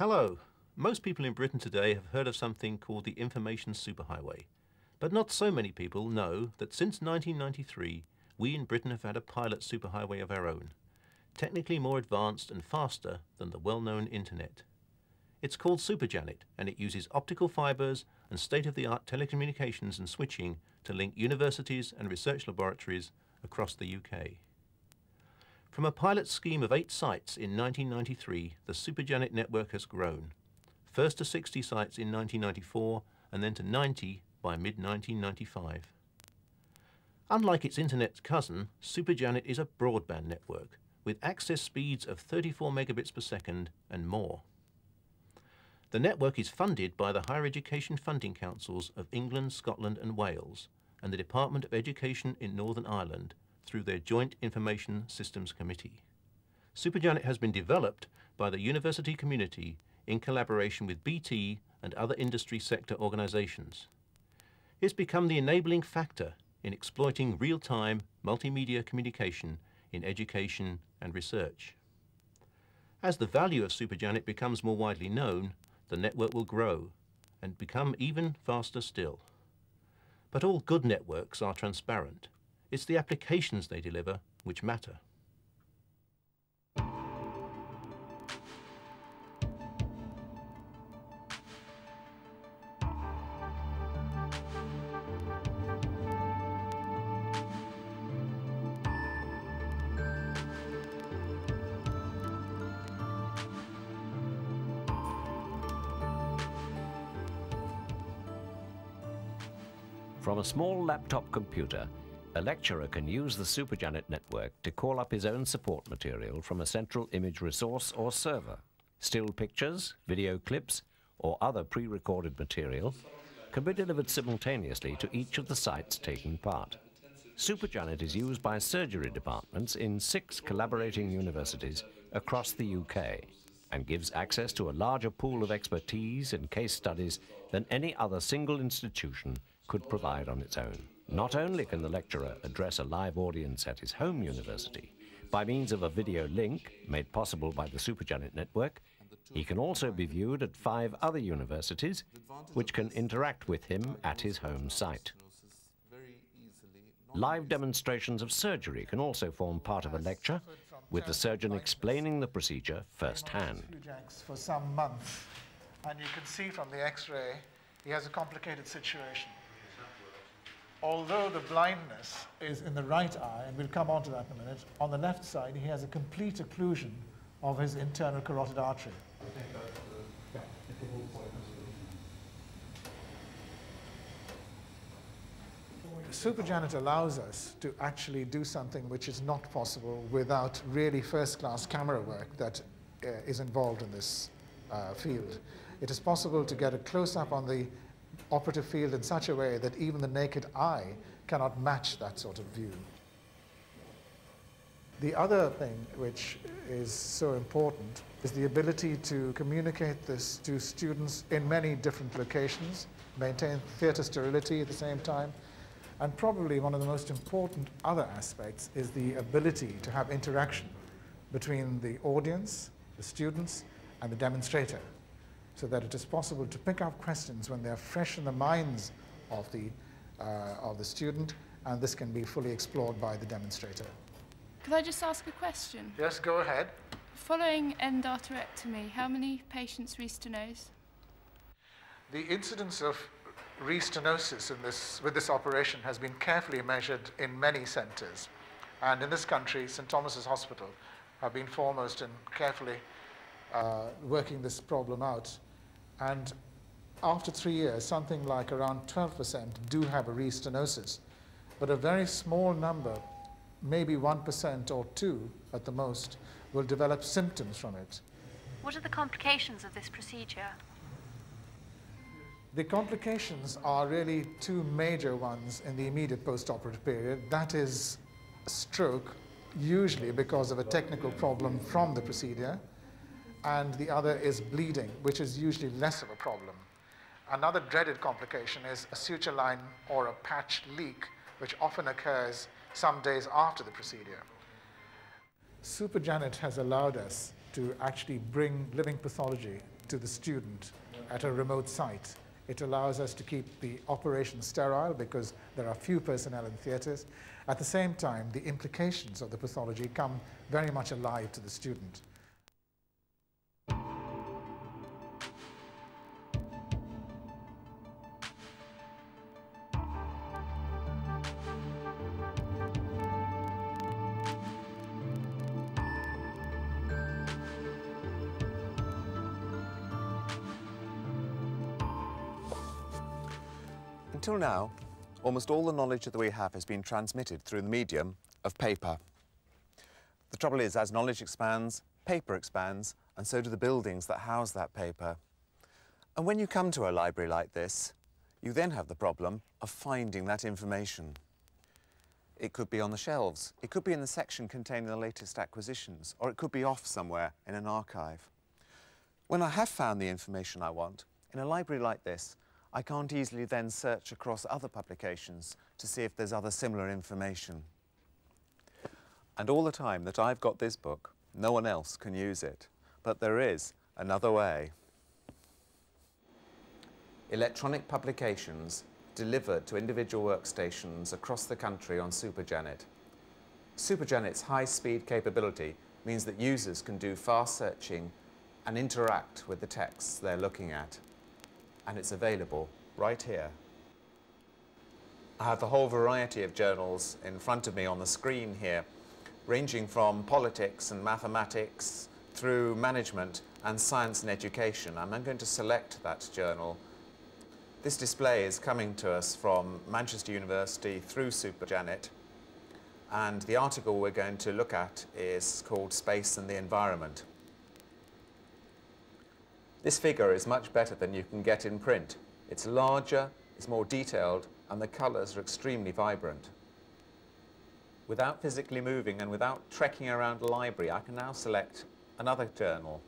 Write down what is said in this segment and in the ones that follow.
Hello. Most people in Britain today have heard of something called the information superhighway. But not so many people know that since 1993, we in Britain have had a pilot superhighway of our own, technically more advanced and faster than the well-known internet. It's called SuperJanet, and it uses optical fibres and state-of-the-art telecommunications and switching to link universities and research laboratories across the UK. From a pilot scheme of 8 sites in 1993, the SuperJanet network has grown, first to 60 sites in 1994 and then to 90 by mid-1995. Unlike its internet cousin, SuperJanet is a broadband network with access speeds of 34 megabits per second and more. The network is funded by the Higher Education Funding Councils of England, Scotland and Wales and the Department of Education in Northern Ireland through their Joint Information Systems Committee. SuperJanet has been developed by the university community in collaboration with BT and other industry sector organisations. It's become the enabling factor in exploiting real-time multimedia communication in education and research. As the value of SuperJanet becomes more widely known, the network will grow and become even faster still. But all good networks are transparent. It's the applications they deliver which matter. From a small laptop computer, a lecturer can use the SuperJanet network to call up his own support material from a central image resource or server. Still pictures, video clips, or other pre-recorded material can be delivered simultaneously to each of the sites taking part. SuperJanet is used by surgery departments in 6 collaborating universities across the UK and gives access to a larger pool of expertise and case studies than any other single institution could provide on its own. Not only can the lecturer address a live audience at his home university by means of a video link made possible by the SuperJanet network, he can also be viewed at 5 other universities which can interact with him at his home site. Live demonstrations of surgery can also form part of a lecture, with the surgeon explaining the procedure firsthand. For some months, and you can see from the X-ray he has a complicated situation. Although the blindness is in the right eye, and we'll come on to that in a minute, on the left side he has a complete occlusion of his internal carotid artery. SuperJanet allows us to actually do something which is not possible without really first-class camera work that is involved in this field. It is possible to get a close-up on the operative field in such a way that even the naked eye cannot match that sort of view. The other thing which is so important is the ability to communicate this to students in many different locations, maintain theatre sterility at the same time, and probably one of the most important other aspects is the ability to have interaction between the audience, the students, and the demonstrator, so that it is possible to pick up questions when they're fresh in the minds of the student, and this can be fully explored by the demonstrator. Could I just ask a question? Yes, go ahead. Following endarterectomy, how many patients restenosis? The incidence of restenosis with this operation has been carefully measured in many centres, and in this country, St. Thomas's Hospital have been foremost in carefully working this problem out. And after 3 years, something like around 12% do have a restenosis, but a very small number, maybe 1% or 2% at the most, will develop symptoms from it. What are the complications of this procedure? The complications are really 2 major ones in the immediate post-operative period. That is stroke, usually because of a technical problem from the procedure, and the other is bleeding, which is usually less of a problem. Another dreaded complication is a suture line or a patch leak, which often occurs some days after the procedure. SuperJanet has allowed us to actually bring living pathology to the student at a remote site. It allows us to keep the operation sterile because there are few personnel in theatres. At the same time, the implications of the pathology come very much alive to the student. Until now, almost all the knowledge that we have has been transmitted through the medium of paper. The trouble is, as knowledge expands, paper expands, and so do the buildings that house that paper. And when you come to a library like this, you then have the problem of finding that information. It could be on the shelves, it could be in the section containing the latest acquisitions, or it could be off somewhere in an archive. When I have found the information I want, in a library like this, I can't easily then search across other publications to see if there's other similar information. And all the time that I've got this book, no one else can use it. But there is another way. Electronic publications delivered to individual workstations across the country on SuperJanet. SuperJanet's high-speed capability means that users can do fast searching and interact with the texts they're looking at. And it's available right here. I have the whole variety of journals in front of me on the screen here, ranging from politics and mathematics through management and science and education. I'm going to select that journal. This display is coming to us from Manchester University through SuperJanet, and the article we're going to look at is called Space and the Environment. This figure is much better than you can get in print. It's larger, it's more detailed, and the colours are extremely vibrant. Without physically moving and without trekking around a library, I can now select another journal.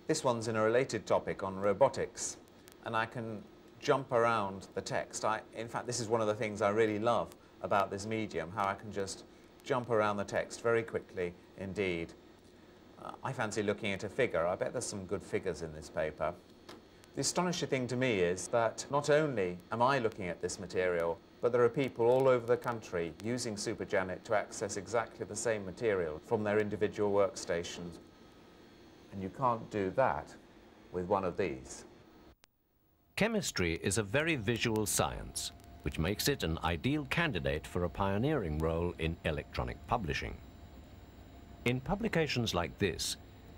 This one's in a related topic on robotics, and I can jump around the text. In fact, this is one of the things I really love about this medium, how I can just jump around the text very quickly indeed. I fancy looking at a figure. I bet there's some good figures in this paper. The astonishing thing to me is that not only am I looking at this material, but there are people all over the country using SuperJanet to access exactly the same material from their individual workstations. And you can't do that with one of these. Chemistry is a very visual science, which makes it an ideal candidate for a pioneering role in electronic publishing. In publications like this,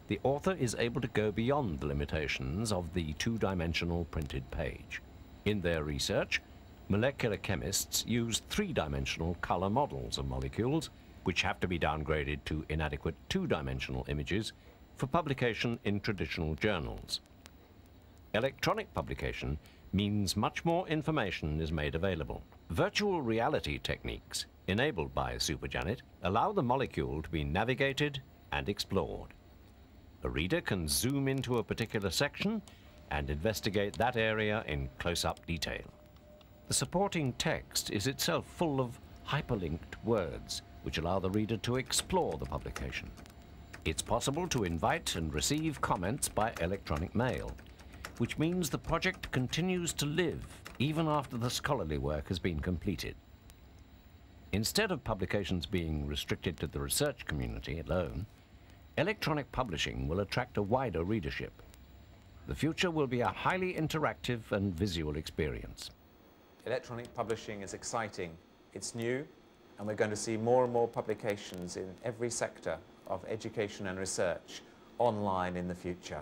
the author is able to go beyond the limitations of the two-dimensional printed page. In their research, molecular chemists use three-dimensional color models of molecules, which have to be downgraded to inadequate two-dimensional images for publication in traditional journals. Electronic publication means much more information is made available. Virtual reality techniques enabled by SuperJanet allow the molecule to be navigated and explored. A reader can zoom into a particular section and investigate that area in close-up detail. The supporting text is itself full of hyperlinked words which allow the reader to explore the publication. It's possible to invite and receive comments by electronic mail, which means the project continues to live even after the scholarly work has been completed. Instead of publications being restricted to the research community alone, electronic publishing will attract a wider readership. The future will be a highly interactive and visual experience. Electronic publishing is exciting, it's new, and we're going to see more and more publications in every sector of education and research online in the future.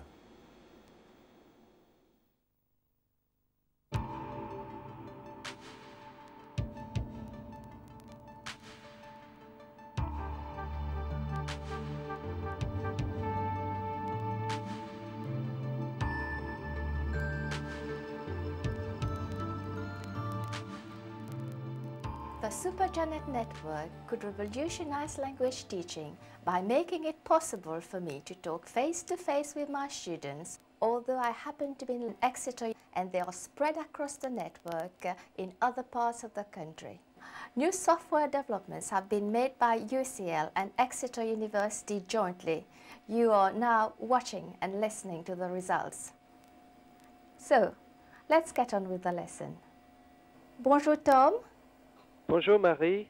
The SuperJanet network could revolutionize language teaching by making it possible for me to talk face-to-face with my students, although I happen to be in Exeter and they are spread across the network in other parts of the country. New software developments have been made by UCL and Exeter University jointly. You are now watching and listening to the results. So, let's get on with the lesson. Bonjour Tom. Bonjour Marie.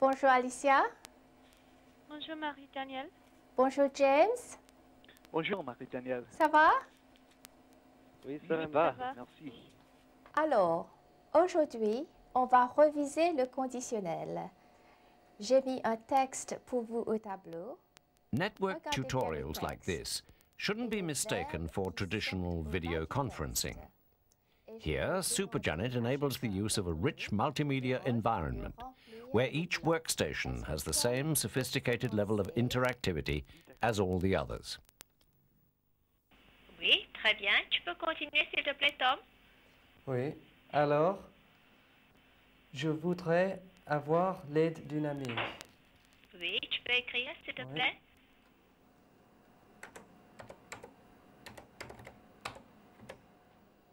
Bonjour Alicia. Bonjour Marie-Danielle. Bonjour James. Bonjour Marie-Danielle. Ça va? Oui, ça va, merci. Alors, aujourd'hui, on va reviser le conditionnel. J'ai mis un texte pour vous au tableau. Network tutorials like this shouldn't be mistaken for traditional video conferencing. Here, SuperJanet enables the use of a rich multimedia environment where each workstation has the same sophisticated level of interactivity as all the others. Oui, très bien. Tu peux continuer, s'il te plaît, Tom? Oui. Alors, je voudrais avoir l'aide d'une amie. Oui, tu peux écrire, s'il te Oui. plaît?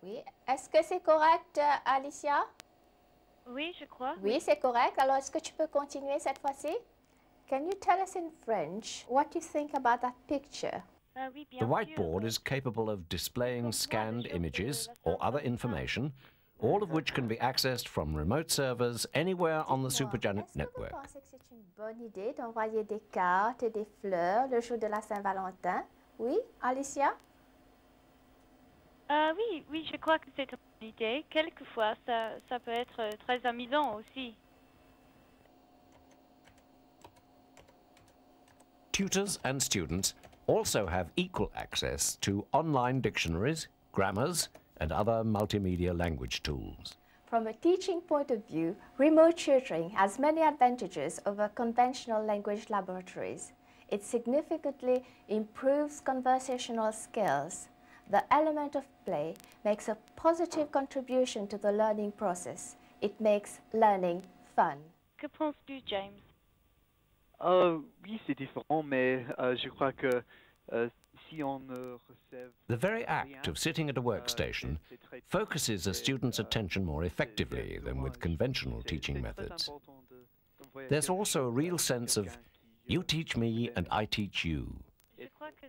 Oui. Est-ce que c'est correct, Alicia? Oui, je crois. Oui, c'est correct. Alors, est-ce que tu peux continuer cette fois-ci? Can you tell us in French what you think about that picture? Oui, bien The sûr. whiteboard is capable of displaying scanned images or other information, all of which can be accessed from remote servers anywhere on the SuperJanet network. Est-ce que vous pensez que c'est une bonne idée d'envoyer des cartes et des fleurs le jour de la Saint-Valentin? Oui, Alicia? Oui, oui, je crois que c'est une bonne idée. Quelquefois, ça peut être très amusant aussi. Tutors and students also have equal access to online dictionaries, grammars, and other multimedia language tools. From a teaching point of view, remote tutoring has many advantages over conventional language laboratories. It significantly improves conversational skills. The element of play makes a positive contribution to the learning process. It makes learning fun. Que penses-tu, James? Oui, c'est différent, mais je crois que si on recève... The very act of sitting at a workstation focuses a student's attention more effectively than with conventional teaching methods. There's also a real sense of you teach me and I teach you,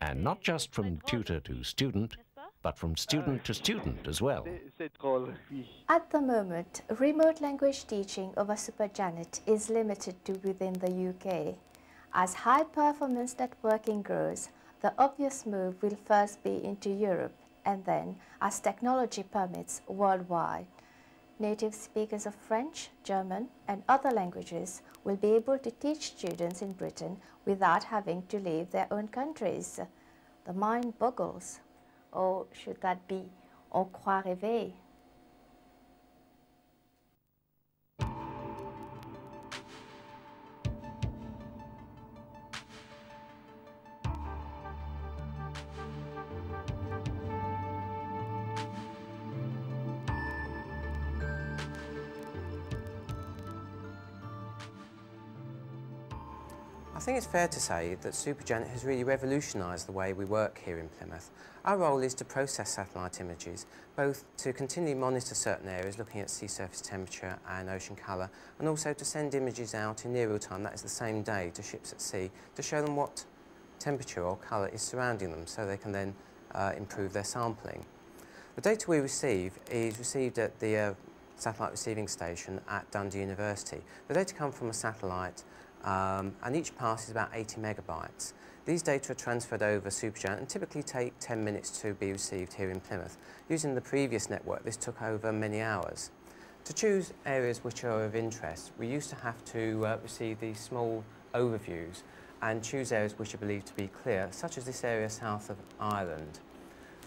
and not just from tutor to student, but from student to student as well. C'est drôle, oui. At the moment, remote language teaching over SuperJanet is limited to within the UK. As high-performance networking grows, the obvious move will first be into Europe, and then, as technology permits, worldwide. Native speakers of French, German, and other languages will be able to teach students in Britain without having to leave their own countries. The mind boggles. Or should that be on croit rêver? I think it's fair to say that SuperJanet has really revolutionised the way we work here in Plymouth. Our role is to process satellite images, both to continually monitor certain areas, looking at sea surface temperature and ocean colour, and also to send images out in near real time, that is the same day, to ships at sea, to show them what temperature or colour is surrounding them, so they can then improve their sampling. The data we receive is received at the satellite receiving station at Dundee University. The data come from a satellite and each pass is about 80 megabytes. These data are transferred over SuperJanet and typically take 10 minutes to be received here in Plymouth. Using the previous network, this took over many hours. To choose areas which are of interest, we used to have to receive these small overviews and choose areas which are believed to be clear, such as this area south of Ireland.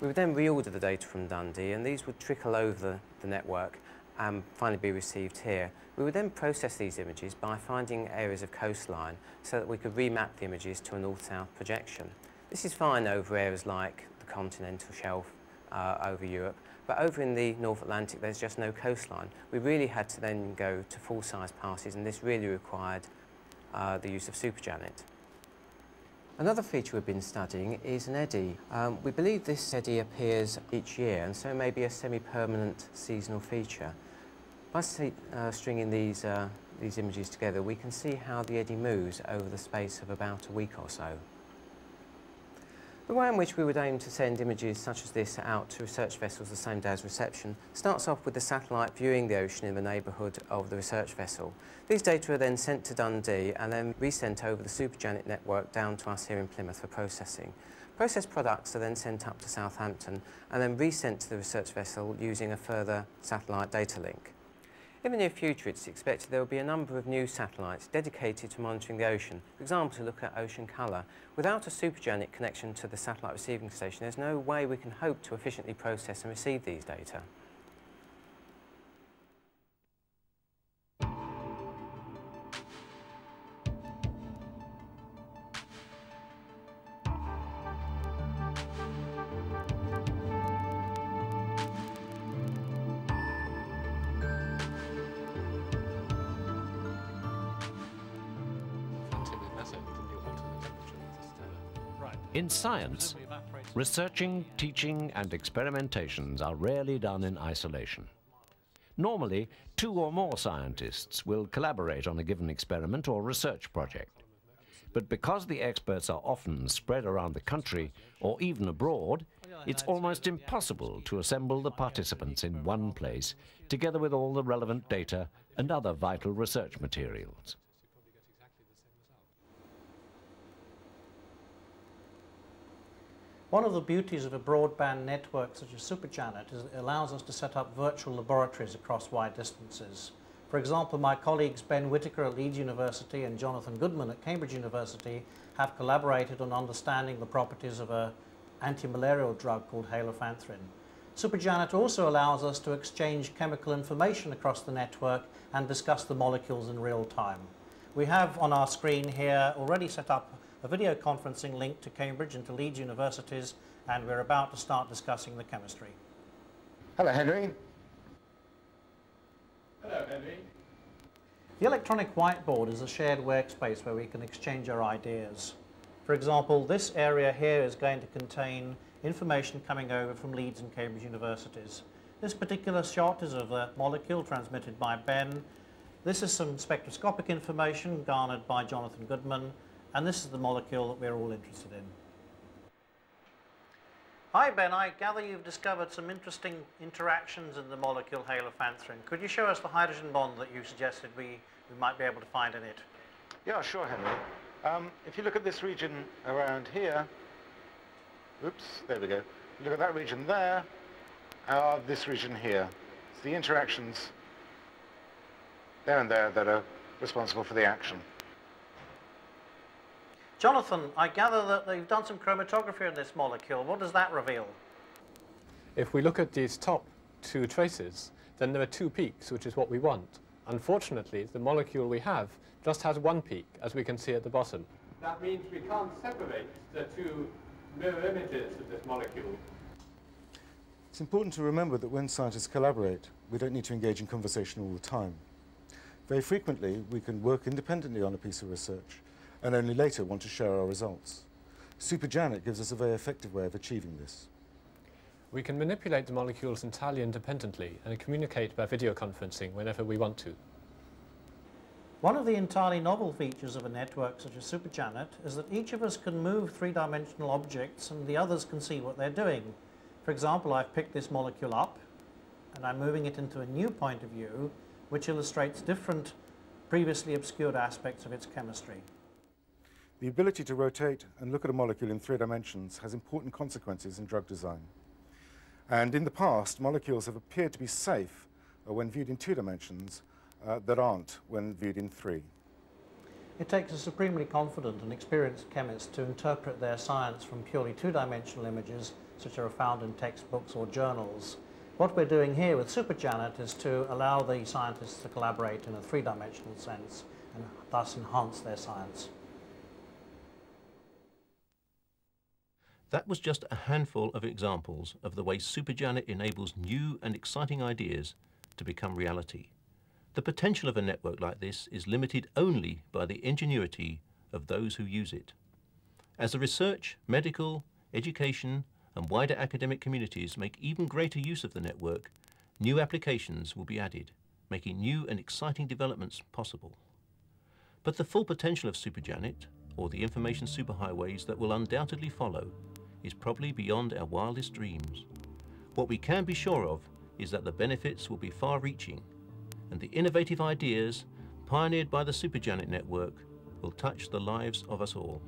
We would then reorder the data from Dundee, and these would trickle over the network and finally be received here. We would then process these images by finding areas of coastline so that we could remap the images to a north-south projection. This is fine over areas like the continental shelf over Europe, but over in the North Atlantic there's just no coastline. We really had to then go to full-size passes, and this really required the use of SuperJanet. Another feature we've been studying is an eddy. We believe this eddy appears each year, and so may be a semi-permanent seasonal feature. By stringing these images together, we can see how the eddy moves over the space of about a week or so. The way in which we would aim to send images such as this out to research vessels the same day as reception starts off with the satellite viewing the ocean in the neighbourhood of the research vessel. These data are then sent to Dundee and then resent over the SuperJanet network down to us here in Plymouth for processing. Processed products are then sent up to Southampton and then resent to the research vessel using a further satellite data link. In the near future, it's expected there will be a number of new satellites dedicated to monitoring the ocean, for example, to look at ocean colour. Without a SuperJanet connection to the satellite receiving station, there's no way we can hope to efficiently process and receive these data. In science, researching, teaching and experimentations are rarely done in isolation. Normally, 2 or more scientists will collaborate on a given experiment or research project. But because the experts are often spread around the country or even abroad, it's almost impossible to assemble the participants in one place, together with all the relevant data and other vital research materials. One of the beauties of a broadband network such as SuperJanet is it allows us to set up virtual laboratories across wide distances. For example, my colleagues Ben Whittaker at Leeds University and Jonathan Goodman at Cambridge University have collaborated on understanding the properties of an anti-malarial drug called halofanthrin. SuperJanet also allows us to exchange chemical information across the network and discuss the molecules in real time. We have on our screen here already set up a video conferencing link to Cambridge and to Leeds universities, and we're about to start discussing the chemistry. Hello, Henry. Hello, Henry. The electronic whiteboard is a shared workspace where we can exchange our ideas. For example, this area here is going to contain information coming over from Leeds and Cambridge universities. This particular shot is of a molecule transmitted by Ben. This is some spectroscopic information garnered by Jonathan Goodman. And this is the molecule that we're all interested in. Hi Ben, I gather you've discovered some interesting interactions in the molecule halofanthrin. Could you show us the hydrogen bond that you suggested we might be able to find in it? Yeah, sure, Henry. If you look at this region around here, oops, there we go. Look at that region there, this region here. It's the interactions there and there that are responsible for the action. Jonathan, I gather that you've done some chromatography in this molecule. What does that reveal? If we look at these top 2 traces, then there are 2 peaks, which is what we want. Unfortunately, the molecule we have just has 1 peak, as we can see at the bottom. That means we can't separate the 2 mirror images of this molecule. It's important to remember that when scientists collaborate, we don't need to engage in conversation all the time. Very frequently, we can work independently on a piece of research and only later want to share our results. SuperJanet gives us a very effective way of achieving this. We can manipulate the molecules entirely independently and communicate by video conferencing whenever we want to. One of the entirely novel features of a network such as SuperJanet is that each of us can move 3-dimensional objects and the others can see what they're doing. For example, I've picked this molecule up and I'm moving it into a new point of view which illustrates different previously obscured aspects of its chemistry. The ability to rotate and look at a molecule in 3 dimensions has important consequences in drug design. And in the past, molecules have appeared to be safe when viewed in 2 dimensions that aren't when viewed in 3. It takes a supremely confident and experienced chemist to interpret their science from purely 2-dimensional images, such are found in textbooks or journals. What we're doing here with SuperJanet is to allow the scientists to collaborate in a 3-dimensional sense and thus enhance their science. That was just a handful of examples of the way SuperJanet enables new and exciting ideas to become reality. The potential of a network like this is limited only by the ingenuity of those who use it. As the research, medical, education and wider academic communities make even greater use of the network, new applications will be added, making new and exciting developments possible. But the full potential of SuperJanet, or the information superhighways that will undoubtedly follow, is probably beyond our wildest dreams. What we can be sure of is that the benefits will be far-reaching, and the innovative ideas pioneered by the SuperJanet network will touch the lives of us all.